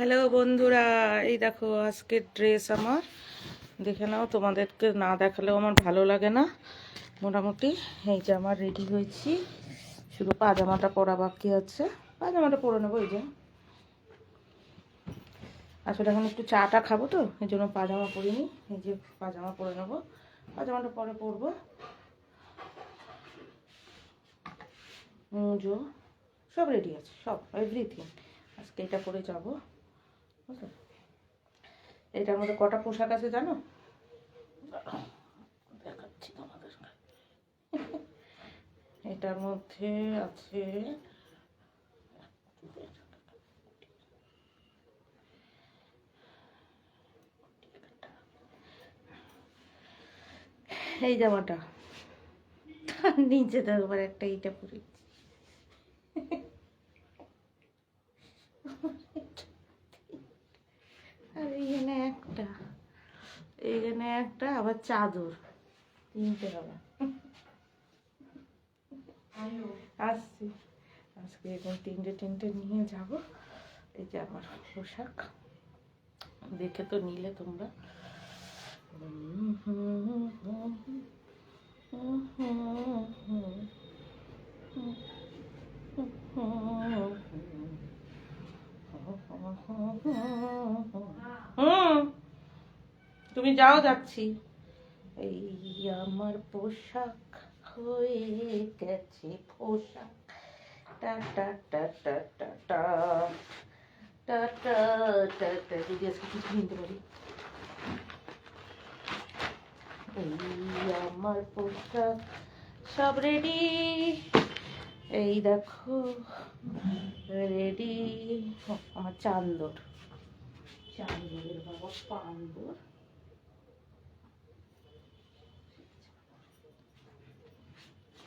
Hello বন্ধুরা, এই দেখো আজকের ড্রেস আমার দেখে নাও। তোমাদেরকে না দেখালেও আমার ভালো লাগে না। মোটামুটি এই যে আমার রেডি হয়েছি, শুধু পাজামাটা পরা বাকি আছে। পাজামাটা পরে নেবো। এই যে আসলে এখন একটু চাটা খাবো, তো এই জন্য পাজামা পরিনি। এই যে পাজামা পরে নেবো, পাজামাটা পরে পরবো। মুজো সব রেডি আছে, সব এভরিথিং। আজকে এটা পরে যাবো। বুঝলে, এটার মধ্যে কটা পোশাক আছে জানো? দেখাচ্ছি তোমাদের। এটার মধ্যে আছে এই জামাটা, নিচে তো আবার একটা এইটা পরেছি। আর এইখানে একটা আবার চাদর, তিনটে হবে। আসছি আজকে এখন তিনটে নিয়ে যাব। এই যে আমার পোশাক, দেখে তো নিলে তোমরা। তুমি যাও, যাচ্ছি। এই আমার পোশাক হয়ে গেছে পোশাক। টা টা টা টা টা টা টা টা টা টা। দিদি আজকে কিছু নিতে পারি। এই আমার পোশাক সব রেডি, এই দেখো রেডি। আমার চান্দরের বাবা পান্দর।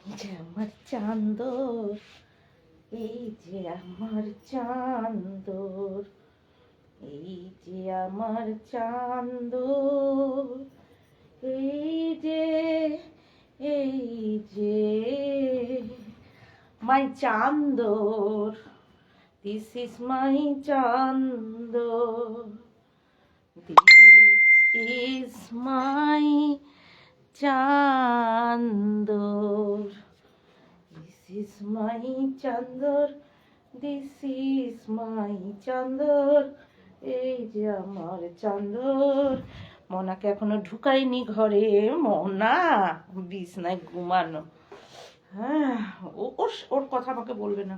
এই যে আমার চান্দর, এই যে আমার চান্দর, এই যে আমার চান্দর, এই যে এই যে my Chandar, this is my Chandar, this is my Chandar, this is my Chandar, this is my Chandar, এই যে আমার চান্দর। মনাকে এখনো ঢুকাইনি ঘরে, মনা বিছনায় ঘুমানো। হ্যাঁ, ওর কথা আমাকে বলবে না,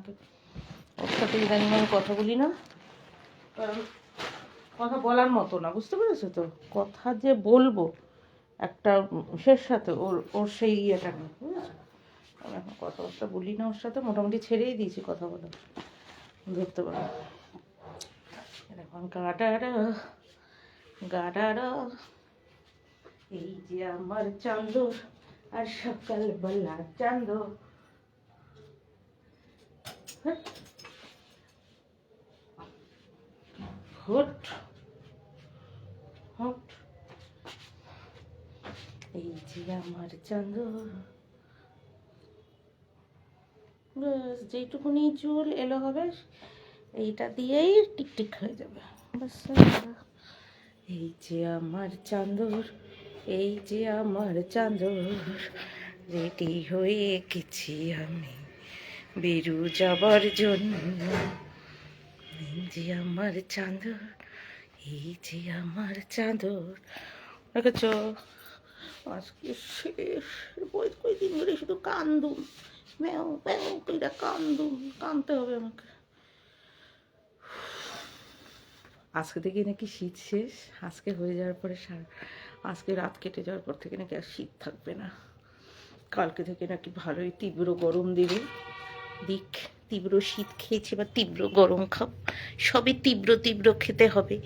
ওর সাথে ইদানিং আমি কথা বলি না, কারণ কথা বলার মতো না, বুঝতে পেরেছো তো? কথা যে বলবো একটা শেষ সাথে, ওর সেই ইয়েটা নেই, বুঝেছো? আমি এখন কথাবার্তা বলি না ওর সাথে, মোটামুটি ছেড়েই দিয়েছি কথা বলা, ধরতে পারো। এখন গাডারা, এই যে আমার চান্দর, আর সকালবেলা চান্দর। হট হট, এই যে আমার চান্দর। ব্যাস, যেইটুকুনি চুল এলো হবে, এইটা দিয়েই টিকটিক হয়ে যাবে। ব্যাস, এই যে আমার চান্দর, এই যে আমার চান্দর, রেডি হয়ে গেছি আমি বেরু যাবার জন্য। এই যে আমার চাঁদর, এই যে আমার চাঁদর। দেখেছ, আজকে শেষ। কয়দিন ধরে শুধু কান্দুম, ম্যাও ম্যাও কইরা কান্দুম, কাঁদতে হবে আমাকে। আজকে থেকে নাকি শীত শেষ। আজকে হয়ে যাওয়ার পরে আজকে রাত কেটে যাওয়ার পর থেকে নাকি আর শীত থাকবে না। কালকে থেকে নাকি ভালোই তীব্র গরম দেবে। দিক, তীব্র শীত খেয়েছি বা তীব্র গরম খাও, সবই তীব্র তীব্র খেতে হবে,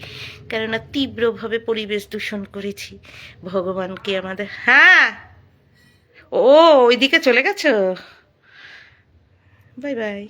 কেননা তীব্রভাবে পরিবেশ দূষণ করেছি। ভগবানকে আমাদের। হ্যাঁ, ও ওইদিকে চলে গেছো, বাই বাই।